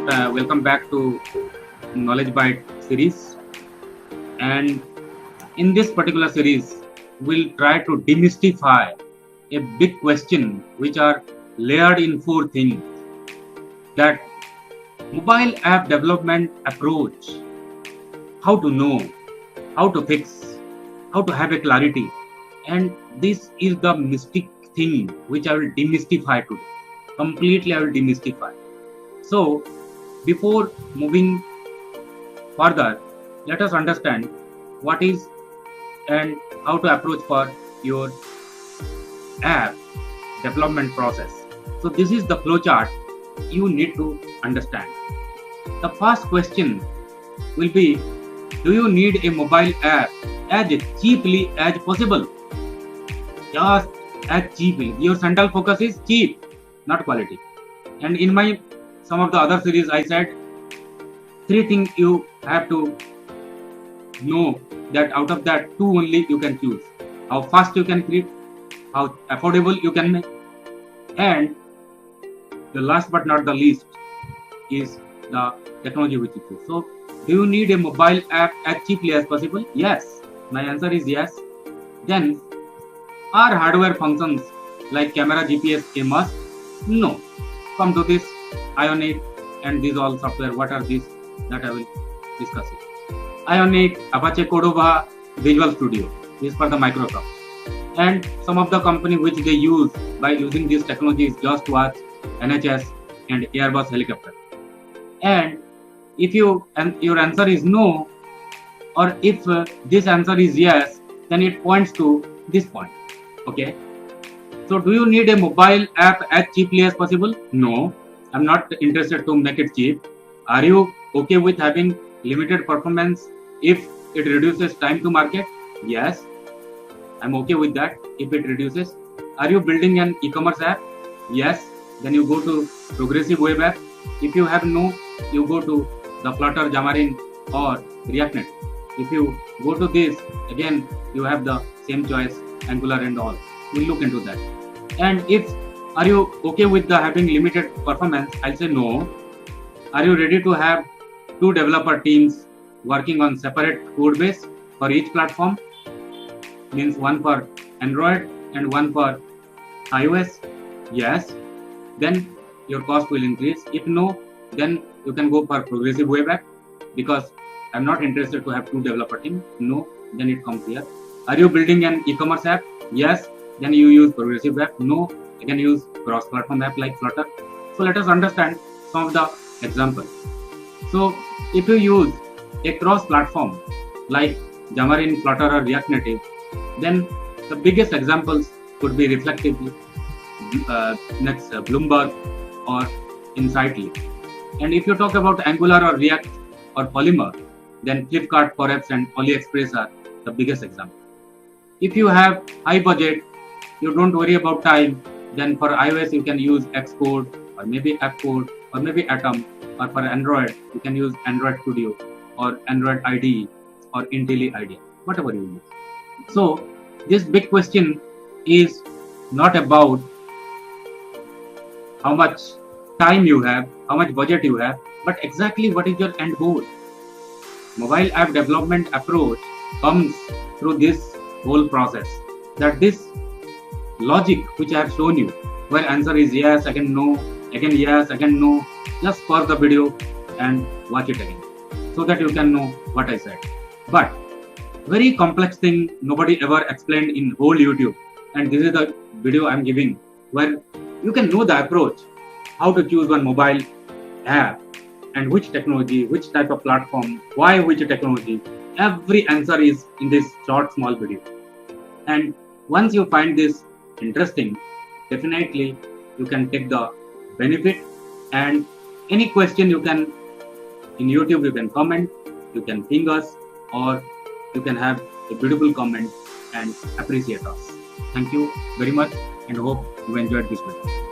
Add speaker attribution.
Speaker 1: welcome back to Knowledge Byte series. And in this particular series, we'll try to demystify a big question which are layered in four things. That mobile app development approach, how to know, how to fix, how to have a clarity. And this is the mystic thing which I will demystify today. Completely I will demystify. So, before moving further, let us understand what is and how to approach for your app development process. So, this is the flowchart you need to understand. The first question will be, do you need a mobile app as cheaply as possible? Just as cheaply. Your central focus is cheap, not quality. And in my some of the other series, I said three things you have to know, that out of that two only you can choose. How fast you can create, how affordable you can make, and the last but not the least is the technology which you choose. So, do you need a mobile app as cheaply as possible? Yes. My answer is yes. Then, are hardware functions like camera, GPS a must? No. Come to this Ionic and these all software. What are these? That I will discuss it. Ionic, Apache Cordova, Visual Studio. This is for the Microsoft. And some of the company which they use by using this technology is Just Watch, NHS, and Airbus helicopter. And if your answer is no, or if this answer is yes, then it points to this point. Okay. So, do you need a mobile app as cheaply as possible? No. I'm not interested to make it cheap. Are you okay with having limited performance if it reduces time to market? Yes. I'm okay with that if it reduces. Are you building an e-commerce app? Yes. Then you go to Progressive Web App. If you have no, you go to the Flutter, Xamarin, or React Native. If you go to this, again, you have the same choice, Angular and all. We'll look into that. And if are you okay with the having limited performance? I'll say no. Are you ready to have two developer teams working on separate code base for each platform? Means one for Android and one for iOS? Yes. Then your cost will increase. If no, then you can go for Progressive Web App, because I'm not interested to have two developer teams. No, then it comes here. Are you building an e-commerce app? Yes. Then you use Progressive App. No, you can use cross-platform app like Flutter. So let us understand some of the examples. So if you use a cross-platform like Xamarin, Flutter, or React Native, then the biggest examples could be Reflectively, next Bloomberg, or Insightly. And if you talk about Angular or React or Polymer, then Flipkart, Forex, and AliExpress are the biggest example. If you have high budget, you don't worry about time, then for iOS you can use Xcode, or maybe AppCode, or maybe Atom, or for Android you can use Android Studio, or Android IDE, or Intelli IDEA, whatever you use. So this big question is not about how much time you have, how much budget you have, but exactly what is your end goal. Mobile app development approach comes through this whole process. That this logic which I have shown you, where answer is yes, again no, again yes, again no, just pause the video and watch it again, so that you can know what I said. But very complex thing nobody ever explained in whole YouTube, and this is the video I'm giving, where you can know the approach, how to choose one mobile app, and which technology, which type of platform, why which technology. Every answer is in this short small video. And once you find this interesting, definitely you can take the benefit. And any question you can, in YouTube you can comment, you can ping us, or you can have a beautiful comment and appreciate us. Thank you very much, and hope you enjoyed this video.